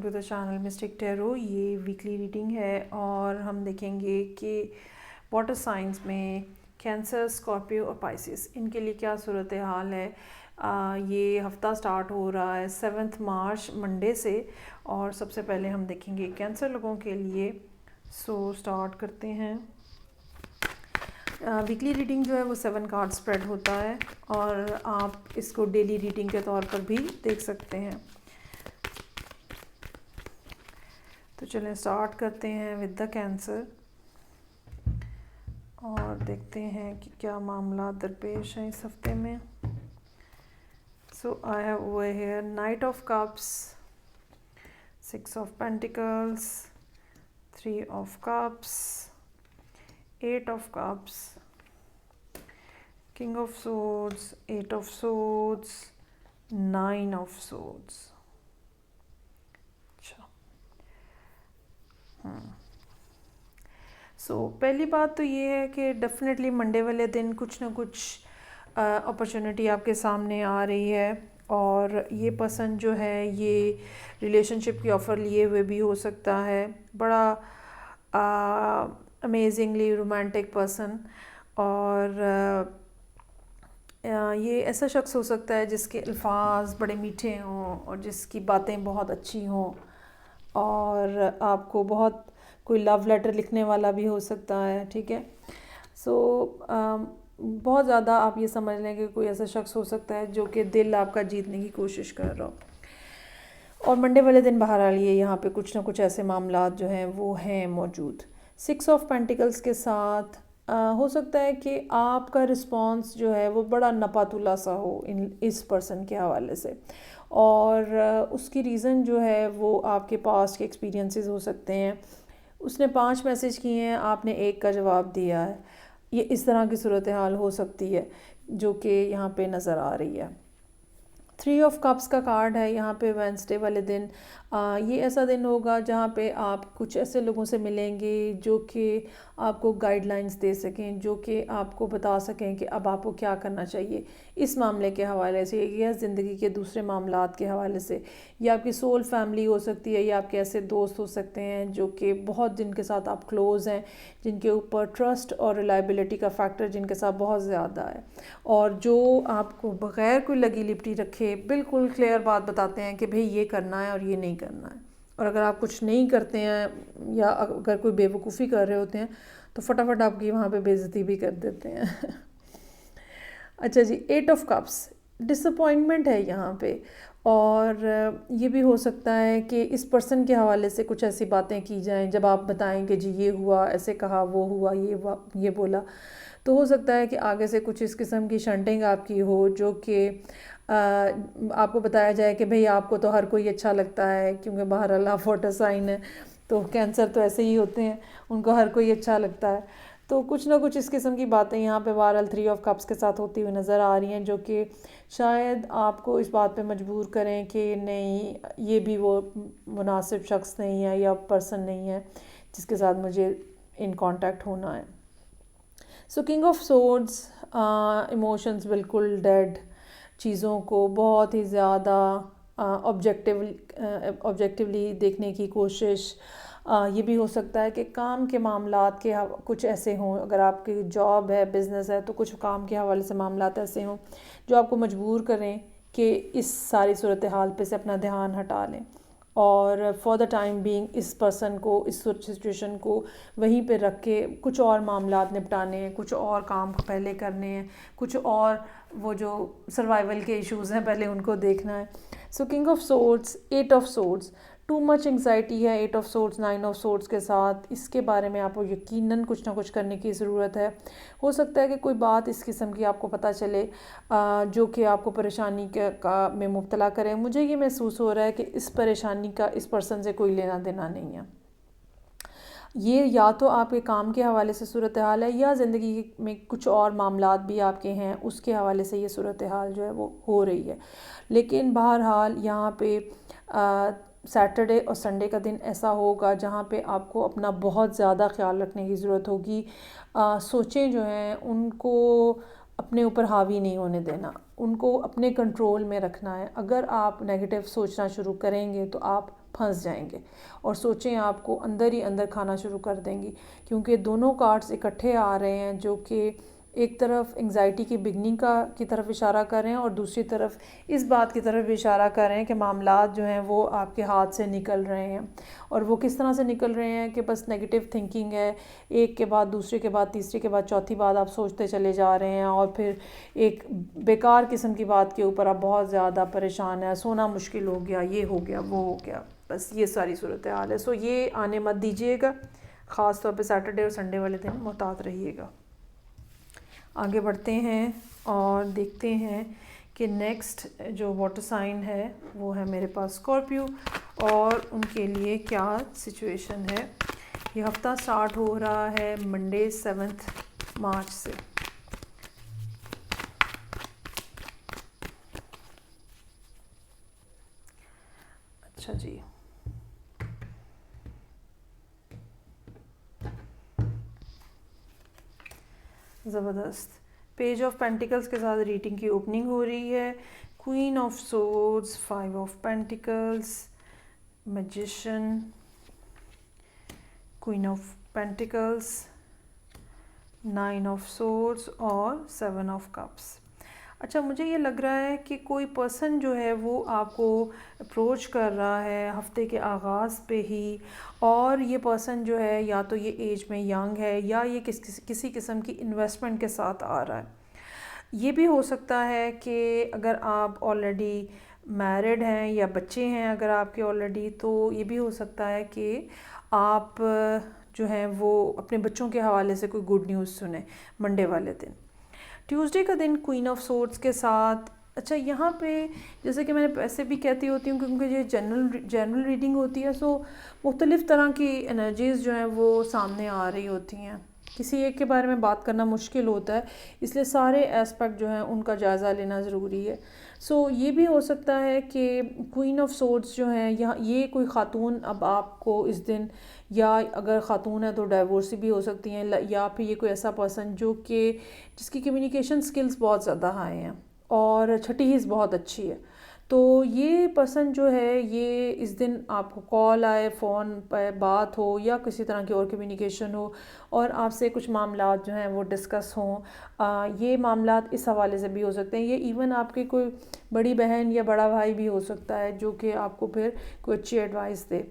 To the channel mystic tarot. ये weekly reading है और हम देखेंगे कि वाटर साइंस में कैंसर, स्कॉर्पियो और पाइसिस इनके लिए क्या सूरत हाल है। ये हफ्ता स्टार्ट हो रहा है 7 मार्च मंडे से और सबसे पहले हम देखेंगे कैंसर लोगों के लिए। सो स्टार्ट करते हैं। वीकली रीडिंग जो है वो 7 कार्ड स्प्रेड होता है और आप इसको डेली रीडिंग के तौर पर भी देख सकते हैं। तो चलें स्टार्ट करते हैं विद द कैंसर और देखते हैं कि क्या मामला दरपेश हैं इस हफ्ते में। So I have over here knight of cups, 6 of pentacles, 3 of cups, 8 of cups, king of swords, 8 of swords, 9 of swords. पहली बात तो ये है कि डेफिनेटली मंडे वाले दिन कुछ ना कुछ अपॉर्चुनिटी आपके सामने आ रही है और ये पर्सन जो है ये रिलेशनशिप की ऑफ़र लिए हुए भी हो सकता है। बड़ा अमेजिंगली रोमांटिक पर्सन और ये ऐसा शख्स हो सकता है जिसके अल्फाज बड़े मीठे हों और जिसकी बातें बहुत अच्छी हों और आपको बहुत कोई लव लेटर लिखने वाला भी हो सकता है। ठीक है। बहुत ज़्यादा आप ये समझ लें कि कोई ऐसा शख्स हो सकता है जो कि दिल आपका जीतने की कोशिश कर रहा हो और मंडे वाले दिन बहरहाल ये यहाँ पे कुछ ना कुछ ऐसे मामलात जो हैं वो हैं मौजूद। 6 ऑफ पेंटिकल्स के साथ हो सकता है कि आपका रिस्पॉन्स जो है वो बड़ा नपातुला सा हो इस पर्सन के हवाले से और उसकी रीज़न जो है वो आपके पास्ट के एक्सपीरियंसेस हो सकते हैं। उसने 5 मैसेज किए हैं, आपने 1 का जवाब दिया है। ये इस तरह की सूरत हाल हो सकती है जो कि यहाँ पे नज़र आ रही है। 3 ऑफ कप्स का कार्ड है यहाँ पे वेडनेसडे वाले दिन। ये ऐसा दिन होगा जहाँ पे आप कुछ ऐसे लोगों से मिलेंगे जो कि आपको गाइडलाइंस दे सकें, जो कि आपको बता सकें कि अब आपको क्या करना चाहिए इस मामले के हवाले से या ज़िंदगी के दूसरे मामलात के हवाले से। या आपकी सोल फैमिली हो सकती है या आपके ऐसे दोस्त हो सकते हैं जो कि बहुत जिनके साथ आप क्लोज़ हैं, जिनके ऊपर ट्रस्ट और रिलायबिलिटी का फैक्टर जिनके साथ बहुत ज़्यादा है और जो आपको बग़ैर कोई लगी लिपटी रखे बिल्कुल क्लियर बात बताते हैं कि भाई ये करना है और ये नहीं करना है। और अगर आप कुछ नहीं करते हैं या अगर कोई बेवकूफ़ी कर रहे होते हैं तो फटाफट आपकी वहाँ पे बेइज्जती भी कर देते हैं। अच्छा जी, 8 ऑफ कप्स डिसअपॉइंटमेंट है यहाँ पे और ये भी हो सकता है कि इस पर्सन के हवाले से कुछ ऐसी बातें की जाएं जब आप बताएंगे जी ये हुआ, ऐसे कहा, वो हुआ, ये बोला, तो हो सकता है कि आगे से कुछ इस किस्म की शंटिंग आपकी हो जो कि आपको बताया जाए कि भाई आपको तो हर कोई अच्छा लगता है क्योंकि बहरहाल आप वाटर साइन है तो कैंसर तो ऐसे ही होते हैं, उनको हर कोई अच्छा लगता है। तो कुछ ना कुछ इस किस्म की बातें यहाँ पे बहरहाल 3 ऑफ कप्स के साथ होती हुई नज़र आ रही हैं जो कि शायद आपको इस बात पे मजबूर करें कि नहीं ये भी वो मुनासिब शख्स नहीं है या पर्सन नहीं है जिसके साथ मुझे इन कांटेक्ट होना है। So king of swords, emotions बिल्कुल डेड, चीज़ों को बहुत ही ज़्यादा ऑब्जेक्टिवली देखने की कोशिश। ये भी हो सकता है कि काम के मामलात के कुछ ऐसे हों, अगर आपकी जॉब है, बिज़नेस है, तो कुछ काम के हवाले से मामलात ऐसे हों जो आपको मजबूर करें कि इस सारी सूरत हाल पे से अपना ध्यान हटा लें और फॉर द टाइम बीइंग इस पर्सन को, इस सिचुएशन को वहीं पे रख के कुछ और मामलात निपटाने हैं, कुछ और काम पहले करने हैं, कुछ और वो जो सर्वाइवल के इश्यूज़ हैं पहले उनको देखना है। So king of swords, 8 of swords, too much anxiety है 8 ऑफ सोर्ड्स 9 ऑफ सोर्ड्स के साथ। इसके बारे में आपको यकीनन कुछ ना कुछ करने की ज़रूरत है। हो सकता है कि कोई बात इस किस्म की आपको पता चले जो कि आपको परेशानी में मुब्तला करे। मुझे ये महसूस हो रहा है कि इस परेशानी का इस पर्सन से कोई लेना देना नहीं है। ये या तो आपके काम के हवाले से सूरत हाल है या ज़िंदगी में कुछ और मामलात भी आपके हैं उसके हवाले से ये सूरत हाल जो है वो हो रही है। लेकिन बहरहाल यहाँ पे सैटरडे और संडे का दिन ऐसा होगा जहाँ पे आपको अपना बहुत ज़्यादा ख्याल रखने की ज़रूरत होगी। सोचें जो हैं उनको अपने ऊपर हावी नहीं होने देना, उनको अपने कंट्रोल में रखना है। अगर आप नेगेटिव सोचना शुरू करेंगे तो आप फंस जाएंगे और सोचें आपको अंदर ही अंदर खाना शुरू कर देंगी, क्योंकि दोनों कार्ड्स इकट्ठे आ रहे हैं जो कि एक तरफ एंग्जाइटी की बिगनिंग की तरफ इशारा कर रहे हैं और दूसरी तरफ इस बात की तरफ इशारा कर रहे हैं कि मामलात जो हैं वो आपके हाथ से निकल रहे हैं। और वो किस तरह से निकल रहे हैं कि बस नेगेटिव थिंकिंग है, एक के बाद दूसरे के बाद तीसरे के बाद चौथी बात आप सोचते चले जा रहे हैं और फिर एक बेकार किस्म की बात के ऊपर आप बहुत ज़्यादा परेशान हैं, सोना मुश्किल हो गया, ये हो गया, वो हो गया, बस ये सारी सूरत हाल है। सो ये आने मत दीजिएगा, ख़ास तौर पे सैटरडे और संडे वाले दिन मुहतात रहिएगा। आगे बढ़ते हैं और देखते हैं कि नेक्स्ट जो वाटर साइन है वो है मेरे पास स्कॉर्पियो, और उनके लिए क्या सिचुएशन है। ये हफ़्ता स्टार्ट हो रहा है मंडे 7 मार्च से। अच्छा जी, ज़बरदस्त। पेज ऑफ पेंटिकल्स के साथ रीडिंग की ओपनिंग हो रही है। Queen of swords, 5 of pentacles, magician, queen of pentacles, 9 of swords और 7 ऑफ कप्स। अच्छा, मुझे ये लग रहा है कि कोई पर्सन जो है वो आपको अप्रोच कर रहा है हफ्ते के आगाज़ पे ही, और ये पर्सन जो है या तो ये एज में यंग है या ये किसी किस्म की इन्वेस्टमेंट के साथ आ रहा है। ये भी हो सकता है कि अगर आप ऑलरेडी मैरिड हैं या बच्चे हैं अगर आपके ऑलरेडी, तो ये भी हो सकता है कि आप जो हैं वो अपने बच्चों के हवाले से कोई गुड न्यूज़ सुने मंडे वाले दिन। ट्यूसडे का दिन क्वीन ऑफ सोर्ड्स के साथ। अच्छा, यहाँ पे जैसे कि मैंने ऐसे भी कहती होती हूँ क्योंकि ये जनरल रीडिंग होती है, सो मुख्तलिफ़ तरह की एनर्जीज़ जो हैं वो सामने आ रही होती हैं। किसी एक के बारे में बात करना मुश्किल होता है, इसलिए सारे एस्पेक्ट जो हैं उनका जायज़ा लेना ज़रूरी है। सो ये भी हो सकता है कि क्वीन ऑफ सोर्ड्स जो हैं यहाँ ये कोई ख़ातून अब आपको इस दिन, या अगर ख़ातून है तो डाइवोर्सी भी हो सकती हैं, या फिर ये कोई ऐसा पर्सन जो कि जिसकी कम्युनिकेशन स्किल्स बहुत ज़्यादा हाई हैं और छठी हिस्स बहुत अच्छी है, तो ये पर्सन जो है ये इस दिन आपको कॉल आए, फ़ोन पर बात हो या किसी तरह की और कम्युनिकेशन हो और आपसे कुछ मामलात जो हैं वो डिस्कस हों। ये मामलात इस हवाले से भी हो सकते हैं, ये इवन आपकी कोई बड़ी बहन या बड़ा भाई भी हो सकता है जो कि आपको फिर कोई अच्छी advice they.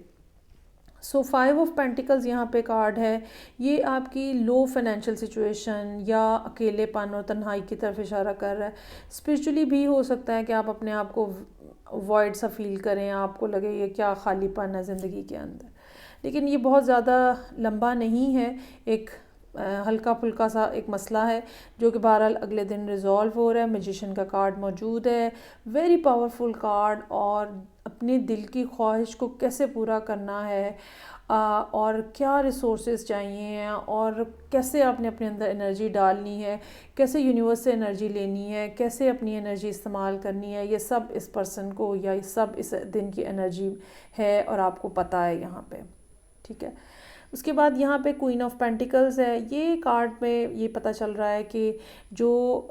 So 5 of pentacles यहाँ पे कार्ड है, ये आपकी लो फाइनेंशियल सिचुएशन या अकेलेपन और तन्हाई की तरफ इशारा कर रहा है। स्पिरिचुअली भी हो सकता है कि आप अपने आप को वॉइड सा फील करें, आपको लगे ये क्या खालीपन है ज़िंदगी के अंदर, लेकिन ये बहुत ज़्यादा लंबा नहीं है, एक हल्का फुल्का सा एक मसला है जो कि बहरहाल अगले दिन रिजॉल्व हो रहा है। मैजिशियन का कार्ड मौजूद है, वेरी पावरफुल कार्ड, और अपने दिल की ख्वाहिश को कैसे पूरा करना है और क्या रिसोर्सेज चाहिए हैं और कैसे आपने अपने अंदर एनर्जी डालनी है, कैसे यूनिवर्स से एनर्जी लेनी है, कैसे अपनी एनर्जी इस्तेमाल करनी है, ये सब इस पर्सन को या ये सब इस दिन की एनर्जी है और आपको पता है यहाँ पे, ठीक है। उसके बाद यहाँ पे क्वीन ऑफ पेंटिकल्स है, ये कार्ड में ये पता चल रहा है कि जो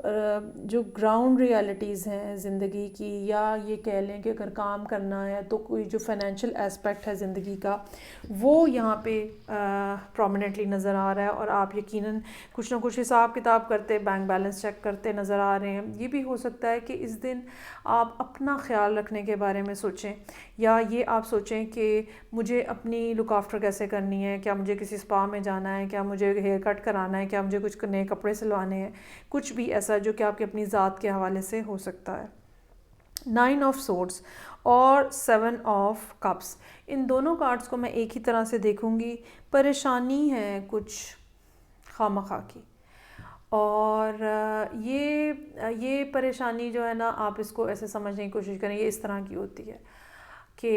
ग्राउंड रियलिटीज़ हैं ज़िंदगी की, या ये कह लें कि अगर काम करना है तो कोई जो फाइनेंशियल एस्पेक्ट है ज़िंदगी का वो यहाँ पे प्रोमिनेंटली नज़र आ रहा है, और आप यकीनन कुछ ना कुछ हिसाब किताब करते, बैंक बैलेंस चेक करते नज़र आ रहे हैं। ये भी हो सकता है कि इस दिन आप अपना ख्याल रखने के बारे में सोचें, या ये आप सोचें कि मुझे अपनी लुक आफ्टर कैसे करनी है, क्या मुझे किसी स्पा में जाना है, क्या मुझे हेयर कट कराना है, क्या मुझे कुछ नए कपड़े सिलवाने हैं, कुछ भी ऐसा जो कि आपकी अपनी ज़ात के हवाले से हो सकता है। 9 ऑफ सोर्ड्स और 7 ऑफ कप्स, इन दोनों कार्ड्स को मैं एक ही तरह से देखूंगी। परेशानी है कुछ खामखा की, और ये परेशानी जो है ना, आप इसको ऐसे समझने की कोशिश करें, ये इस तरह की होती है कि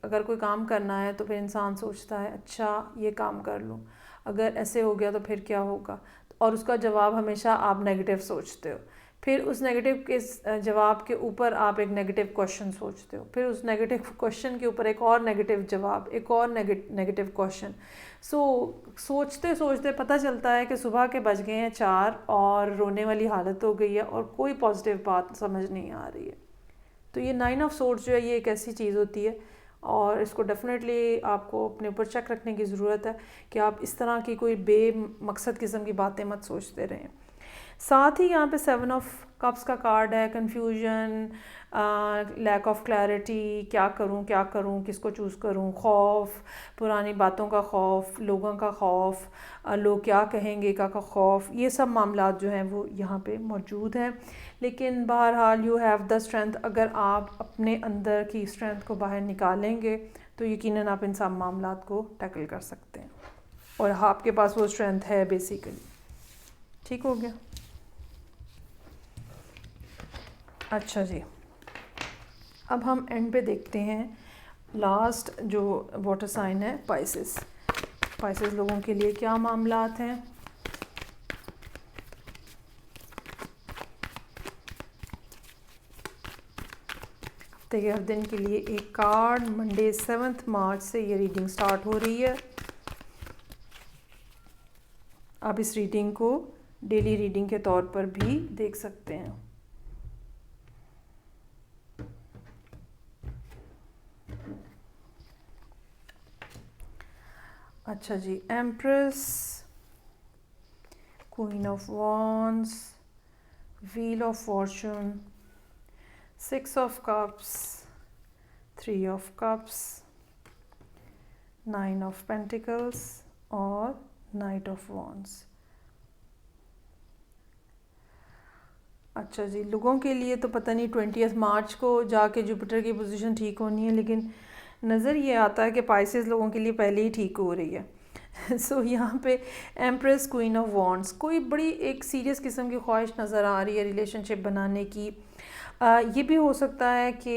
अगर कोई काम करना है तो फिर इंसान सोचता है अच्छा ये काम कर लूँ, अगर ऐसे हो गया तो फिर क्या होगा, और उसका जवाब हमेशा आप नेगेटिव सोचते हो। फिर उस नेगेटिव के जवाब के ऊपर आप एक नेगेटिव क्वेश्चन सोचते हो, फिर उस नेगेटिव क्वेश्चन के ऊपर एक और नेगेटिव जवाब, एक और नेगेटिव क्वेश्चन। सोचते सोचते पता चलता है कि सुबह के बज गए हैं 4 और रोने वाली हालत हो गई है और कोई पॉजिटिव बात समझ नहीं आ रही है। तो ये 9 ऑफ सोर्ड्स जो है ये एक ऐसी चीज़ होती है, और इसको डेफिनेटली आपको अपने ऊपर चेक रखने की ज़रूरत है कि आप इस तरह की कोई बेमकसद किस्म की बातें मत सोचते रहें। साथ ही यहाँ पे 7 ऑफ कप्स का कार्ड है, कन्फ्यूजन, लैक ऑफ क्लैरिटी, क्या करूँ, किसको चूज़ करूँ, खौफ, पुरानी बातों का खौफ, लोगों का खौफ, लोग क्या कहेंगे का खौफ, ये सब मामला जो हैं वो यहाँ पे मौजूद हैं। लेकिन बहरहाल यू हैव द स्ट्रेंथ, अगर आप अपने अंदर की स्ट्रेंथ को बाहर निकालेंगे तो यकीनन आप इन सब मामला को टैकल कर सकते हैं, और आपके पास वो स्ट्रेंथ है बेसिकली। ठीक हो गया। अच्छा जी, अब हम एंड पे देखते हैं लास्ट जो वाटर साइन है पाइसेस। पाइसेस लोगों के लिए क्या मामलात हैं। हफ्ते के हर दिन के लिए एक कार्ड। मंडे 7 मार्च से ये रीडिंग स्टार्ट हो रही है। आप इस रीडिंग को डेली रीडिंग के तौर पर भी देख सकते हैं। अच्छा जी, empress, queen of wands, wheel of fortune, 6 of cups, 3 of cups, 9 of pentacles और नाइट ऑफ वॉन्ड्स। अच्छा जी, लोगों के लिए तो पता नहीं 20 मार्च को जाके जुपिटर की पोजीशन ठीक होनी है, लेकिन नज़र ये आता है कि पाइसेस लोगों के लिए पहले ही ठीक हो रही है। सो यहाँ पे एम्प्रेस, क्वीन ऑफ वॉन्ड्स, कोई बड़ी एक सीरियस किस्म की ख्वाहिश नज़र आ रही है रिलेशनशिप बनाने की। ये भी हो सकता है कि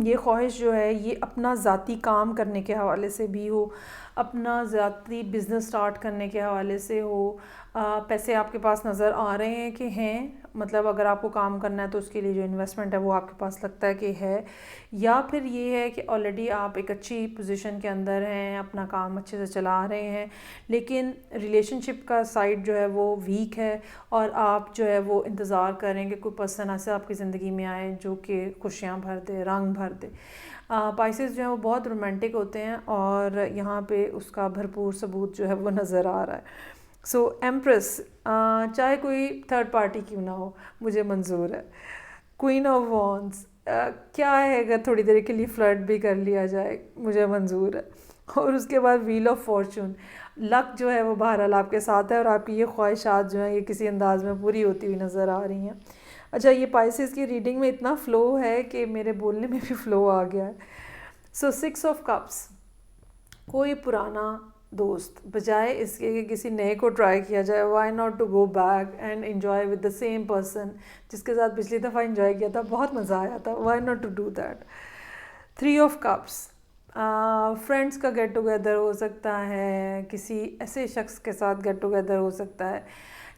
ये ख्वाहिश जो है ये अपना ज़ाती काम करने के हवाले से भी हो, अपना ज़ाती बिज़नेस स्टार्ट करने के हवाले से हो। पैसे आपके पास नज़र आ रहे हैं कि हैं, मतलब अगर आपको काम करना है तो उसके लिए जो इन्वेस्टमेंट है वो आपके पास लगता है कि है, या फिर ये है कि ऑलरेडी आप एक अच्छी पोजीशन के अंदर हैं, अपना काम अच्छे से चला रहे हैं, लेकिन रिलेशनशिप का साइड जो है वो वीक है और आप जो है वो इंतज़ार करें कि कोई पर्सन ऐसा आपकी ज़िंदगी में आए जो कि खुशियाँ भर दे, रंग भर दे। पाइसेस जो है वो बहुत रोमांटिक होते हैं और यहाँ पे उसका भरपूर सबूत जो है वो नज़र आ रहा है। सो एम्प्रेस, चाहे कोई थर्ड पार्टी क्यों ना हो, मुझे मंजूर है। क्वीन ऑफ वॉन्ड्स, क्या है अगर थोड़ी देर के लिए फ्लर्ट भी कर लिया जाए, मुझे मंजूर है। और उसके बाद व्हील ऑफ फॉर्चून, लक जो है वो बहरहाल आपके साथ है और आपकी ये ख्वाहिशात जो हैं ये किसी अंदाज में पूरी होती हुई नज़र आ रही हैं। अच्छा, ये पाइसेस की रीडिंग में इतना फ़्लो है कि मेरे बोलने में भी फ़्लो आ गया है। सो 6 ऑफ कप्स, कोई पुराना दोस्त, बजाय इसके कि किसी नए को ट्राई किया जाए, why not to go back and enjoy with the same person जिसके साथ पिछली दफ़ा एंजॉय किया था, बहुत मज़ा आया था, why not to do that. 3 of cups, friends का गेट टुगेदर हो सकता है, किसी ऐसे शख्स के साथ गेट टुगेदर हो सकता है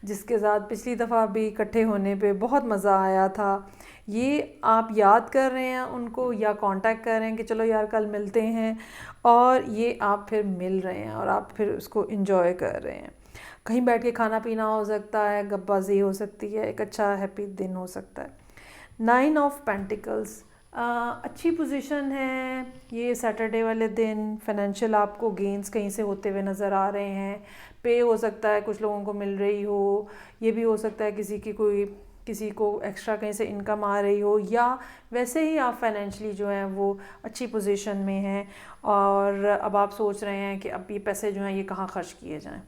जिसके साथ पिछली दफ़ा भी इकट्ठे होने पे बहुत मज़ा आया था। ये आप याद कर रहे हैं उनको या कांटेक्ट कर रहे हैं कि चलो यार कल मिलते हैं, और ये आप फिर मिल रहे हैं और आप फिर उसको एंजॉय कर रहे हैं। कहीं बैठ के खाना पीना हो सकता है, गप्पाज़ी हो सकती है, एक अच्छा हैप्पी दिन हो सकता है। 9 ऑफ पेंटिकल्स, अच्छी पोजीशन है ये सैटरडे वाले दिन, फाइनेंशियल आपको गेंस कहीं से होते हुए नज़र आ रहे हैं, पे हो सकता है कुछ लोगों को मिल रही हो, ये भी हो सकता है किसी को एक्स्ट्रा कहीं से इनकम आ रही हो, या वैसे ही आप फाइनेंशियली जो है वो अच्छी पोजीशन में हैं और अब आप सोच रहे हैं कि अब ये पैसे जो हैं ये कहाँ खर्च किए जाएं।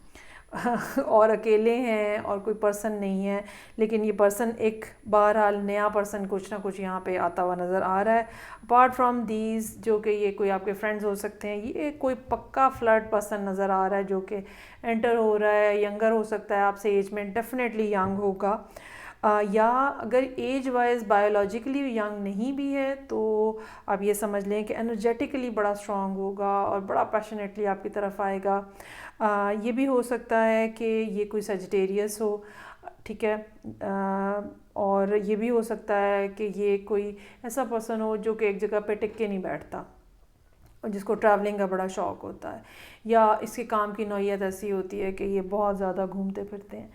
और अकेले हैं और कोई पर्सन नहीं है, लेकिन ये पर्सन एक बहरहाल नया पर्सन कुछ ना कुछ यहाँ पे आता हुआ नज़र आ रहा है। अपार्ट फ्रॉम दीज, जो कि ये कोई आपके फ्रेंड्स हो सकते हैं, ये कोई पक्का फ्लर्ट पर्सन नज़र आ रहा है जो कि एंटर हो रहा है, यंगर हो सकता है आपसे एज में, डेफिनेटली यंग होगा, या अगर एज वाइज बायोलॉजिकली यंग नहीं भी है तो आप ये समझ लें कि एनर्जेटिकली बड़ा स्ट्रॉन्ग होगा और बड़ा पैशनेटली आपकी तरफ आएगा। ये भी हो सकता है कि ये कोई सजिटेरियस हो, ठीक है, और ये भी हो सकता है कि ये कोई ऐसा पर्सन हो जो कि एक जगह पे टिक के नहीं बैठता और जिसको ट्रैवलिंग का बड़ा शौक़ होता है, या इसके काम की नौइयत ऐसी होती है कि ये बहुत ज़्यादा घूमते फिरते हैं।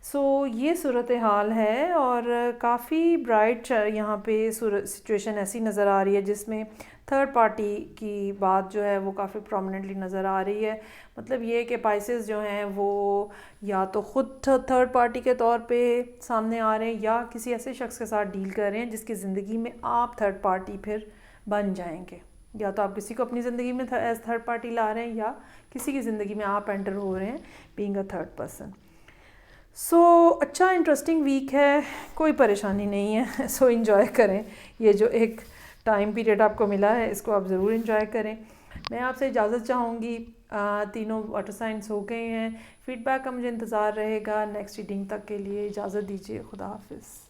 सो ये सूरत हाल है और काफ़ी ब्राइट यहाँ पे सिचुएशन ऐसी नज़र आ रही है जिसमें थर्ड पार्टी की बात जो है वो काफ़ी प्रोमिनेंटली नज़र आ रही है। मतलब ये कि पाइसेस जो हैं वो या तो ख़ुद थर्ड पार्टी के तौर पे सामने आ रहे हैं या किसी ऐसे शख्स के साथ डील कर रहे हैं जिसकी ज़िंदगी में आप थर्ड पार्टी फिर बन जाएंगे। या तो आप किसी को अपनी ज़िंदगी में एज थर्ड पार्टी ला रहे हैं या किसी की ज़िंदगी में आप एंटर हो रहे हैं बीइंग अ थर्ड पर्सन। सो अच्छा इंटरेस्टिंग वीक है, कोई परेशानी नहीं है। सो इन्जॉय करें, ये जो एक टाइम पीरियड आपको मिला है इसको आप ज़रूर इन्जॉय करें। मैं आपसे इजाज़त चाहूँगी। तीनों वाटर साइंस हो गए हैं, फीडबैक का मुझे इंतज़ार रहेगा नेक्स्ट रीडिंग तक के लिए। इजाज़त दीजिए, खुदा हाफिज़।